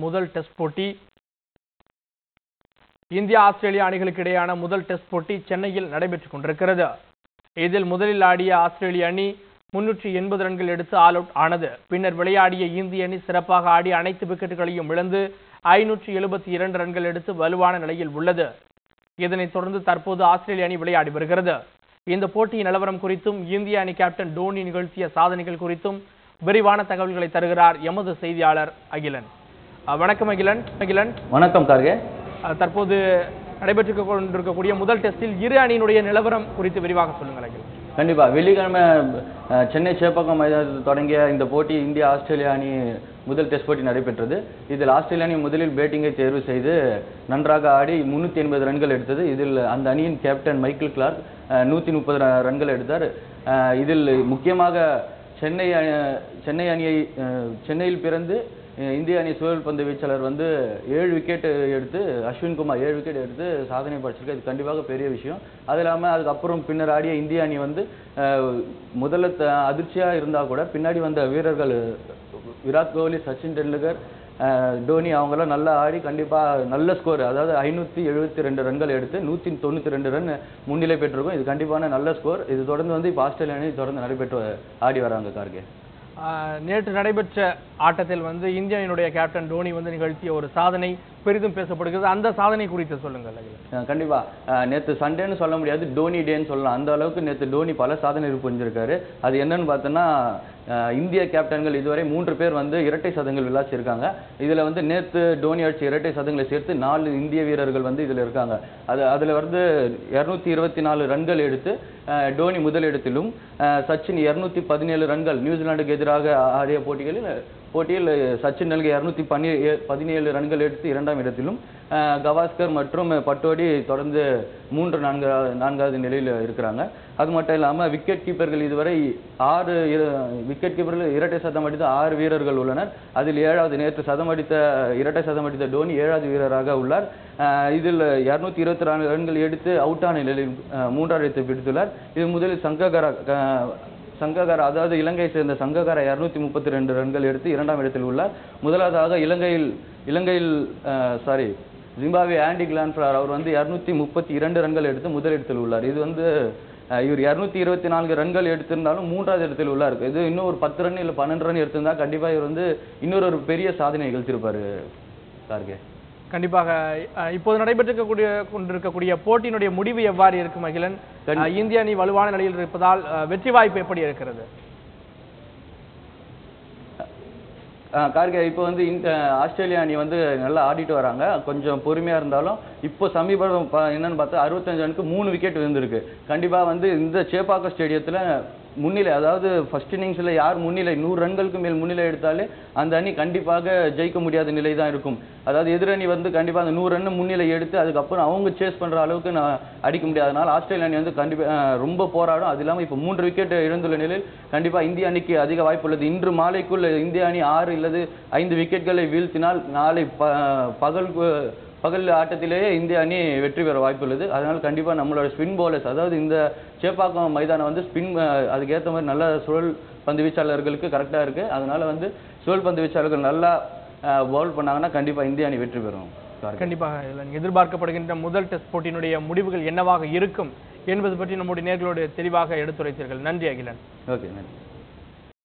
முதல் டெஸ்ட் போட்டி India Australia அணிகளுக்கு இடையான முதல் டெஸ்ட் போட்டி சென்னையில் நடைபெற்றுக் கொண்டிருக்கிறது. இதில் முதலில் ஆடிய ஆஸ்திரேலிய அணி 380 ரன்கள் எடுத்து ஆல் அவுட் ஆனது. பின்னர் விளையாடிய இந்திய அணி சிறப்பாக ஆடி அனைத்து விக்கெட்டுகளையும் இழந்து 572 ரன்கள் எடுத்து வலுவான நிலையில் உள்ளது. இதனைத் தொடர்ந்து தற்போது ஆஸ்திரேலிய அணி விளையாடி வருகிறது. இந்த போட்டியின் நிலவரம் குறித்தும் இந்திய அணி கேப்டன் டோனி நிகழ்த்திய சாதனைகள் குறித்தும் விரிவான தகவல்களை தருகிறார் எமது செய்தியாளர் அகிலன். வணக்கம் அகிலன். வணக்கம் கார்கே. தற்போது நடைபெற்றுக் கொண்டிருக்கக்கூடிய முதல் டெஸ்டில் இரு அணியினுடைய நிலவரம் குறித்து விரிவாக சொல்லுங்கள் அகிலன். கண்டிப்பா வெள்ளிக்கிழமை சென்னை சேப்பாக்கம் மைதானத்தில் தொடங்கிய இந்த போட்டி இந்தியா ஆஸ்திரேலியா அணி முதல் டெஸ்ட் போட்டி நடைபெற்றது. இதில் ஆஸ்திரேலியா அணி முதலில் பேட்டிங்கை தேர்வு செய்து நன்றாக ஆடி 380 ரன்கள் எடுத்தது. இதில் அந்த அணியின் கேப்டன் மைக்கேல் கிளார்க் 130 ரன்கள் எடுத்தார். இதில் முக்கியமாக சென்னையில் பிறந்து இந்திய அணி சுழல் பந்து வீச்சாளர் 7 விக்கெட் எடுத்து அஸ்வின் குமார் 7 விக்கெட் எடுத்து சாதனை படைச்சிருக்கு. இது கண்டிப்பாக பெரிய விஷயம். அது இல்லாமல் அதுக்கப்புறம் பின்னர் ஆடிய இந்திய அணி முதல்ல அதிர்ச்சியாக இருந்தால் கூட பின்னாடி வந்த வீரர்கள் விராட் கோலி, சச்சின் டெண்டுல்கர், டோனி அவங்களாம் நல்லா ஆடி கண்டிப்பாக நல்ல ஸ்கோர், அதாவது 572 ரன்கள் எடுத்து 192 ரன் முன்னிலை பெற்றிருக்கும். இது கண்டிப்பான நல்ல ஸ்கோர். இது தொடர்ந்து இப்போ ஆஸ்திரேலியா அணி தொடர்ந்து நடைபெற்று ஆடி வராங்க கார்கே. நேற்று நடைபெற்ற ஆட்டத்தில் இந்திய அணியினுடைய கேப்டன் டோனி நிகழ்த்திய ஒரு சாதனை பெரிதும் பேசப்படுகிறது. அந்த சாதனை குறித்து சொல்லுங்கள். கண்டிப்பா நேற்று சண்டேன்னு சொல்ல முடியாது, டோனி டேன்னு சொல்லலாம். அந்த அளவுக்கு நேற்று டோனி பல சாதனை புரிஞ்சிருக்காரு. அது என்னன்னு பார்த்தோன்னா, இந்திய கேப்டன்கள் இதுவரை 3 பேர் இரட்டை சதங்கள் விளாசிருக்காங்க. இதுல நேற்று டோனி அடிச்ச இரட்டை சதங்களை சேர்த்து 4 இந்திய வீரர்கள் இதுல இருக்காங்க. அதுல 224 ரன்கள் எடுத்து டோனி முதலிடத்திலும், சச்சின் 217 ரன்கள் நியூசிலாந்துக்கு எதிராக ஆடிய போட்டியில் சச்சின் டெண்டுல்கர் 217 ரன்கள் எடுத்து 2ஆம் இடத்திலும், கவாஸ்கர் மற்றும் பட்டோடி தொடர்ந்து 3-4வது நிலையில் இருக்கிறாங்க. அது மட்டும் இல்லாமல் விக்கெட் கீப்பர்கள் இதுவரை 6 விக்கெட் கீப்பர்கள் இரட்டை சதம் அடித்த 6 வீரர்கள் உள்ளனர். அதில் 7வது நேற்று இரட்டை சதம் அடித்த டோனி 7வது வீரராக உள்ளார். இதில் 224 ரன்கள் எடுத்து அவுட்டான நிலையில் 3ஆவது இடத்தை பிடித்துள்ளார். இது முதலில் சங்ககாரா, அதாவது இலங்கை சேர்ந்த சங்ககாரா 232 ரன்கள் எடுத்து 2ஆம் இடத்தில் உள்ளார். முதலாவதாக ஜிம்பாப்வே ஆண்டி கிளான்ஃபிளவர் அவர் 232 ரன்கள் எடுத்து முதலிடத்தில் உள்ளார். இது இவர் 224 ரன்கள் எடுத்திருந்தாலும் 3ஆவது இடத்தில் உள்ளார். இது இன்னும் ஒரு 10 ரன் இல்லை 12 ரன் எடுத்திருந்தா கண்டிப்பா இவர் இன்னொரு பெரிய சாதனை நிகழ்த்திருப்பாரு கார்கே. கண்டிப்பாக. இப்போது கொண்டிருக்கக்கூடிய போட்டியினுடைய முடிவு எவ்வாறு இருக்கும் அகிலன்? இந்திய அணி வலுவான நிலையில் இருப்பதால் வெற்றி வாய்ப்பு எப்படி இருக்கிறது கார்கே? இப்போ ஆஸ்திரேலியா அணி நல்லா ஆடிட்டு வராங்க. கொஞ்சம் பொறுமையா இருந்தாலும் இப்போ சமீபம் என்னன்னு பார்த்தா 65 ரனுக்கு 3 விக்கெட் விழுந்திருக்கு. கண்டிப்பா இந்த சேப்பாக்கம் ஸ்டேடியத்துல முன்னிலை, அதாவது ஃபர்ஸ்ட் இன்னிங்ஸ்ல யார் முன்னிலை 100 ரன்களுக்கு மேல் முன்னிலை எடுத்தாலே அந்த அணி கண்டிப்பாக ஜெயிக்க முடியாத நிலை தான் இருக்கும். அதாவது எதிரணி கண்டிப்பா அந்த 100 ரன் முன்னிலை எடுத்து அதுக்கப்புறம் அவங்க சேஸ் பண்ற அளவுக்கு அடிக்க முடியாதனால ஆஸ்திரேலியா அணி கண்டிப்பா ரொம்ப போராடும். அது இல்லாமல் இப்போ 3 விக்கெட் இழந்துள்ள நிலையில் கண்டிப்பா இந்திய அணிக்கு அதிக வாய்ப்பு உள்ளது. இன்று மாலைக்குள் இந்திய அணி 6 அல்லது 5 விக்கெட்களை வீழ்த்தினால் நாளை பகல் ஆட்டத்திலேயே இந்திய அணி வெற்றி பெற வாய்ப்பு உள்ளது. அதனால் கண்டிப்பா நம்மளோட ஸ்பின் பவுலர்ஸ், அதாவது இந்த சேப்பாக்கம் மைதானம் ஸ்பின் அதுக்கேற்ற மாதிரி நல்ல சுழல் பந்து வீச்சாளர்களுக்கு கரெக்டா இருக்கு. அதனால சுழல் பந்து வீச்சாளர்கள் நல்லா பவுல் பண்ணாங்கன்னா கண்டிப்பா இந்திய அணி வெற்றி பெறும். கண்டிப்பாக. எதிர்பார்க்கப்படுகின்ற முதல் டெஸ்ட் போட்டியினுடைய முடிவுகள் என்னவாக இருக்கும் என்பது பற்றி நம்முடைய நேயர்களோடு தெளிவாக எடுத்துரைத்தீர்கள். நன்றி அகிலன். ஓகே, நன்றி.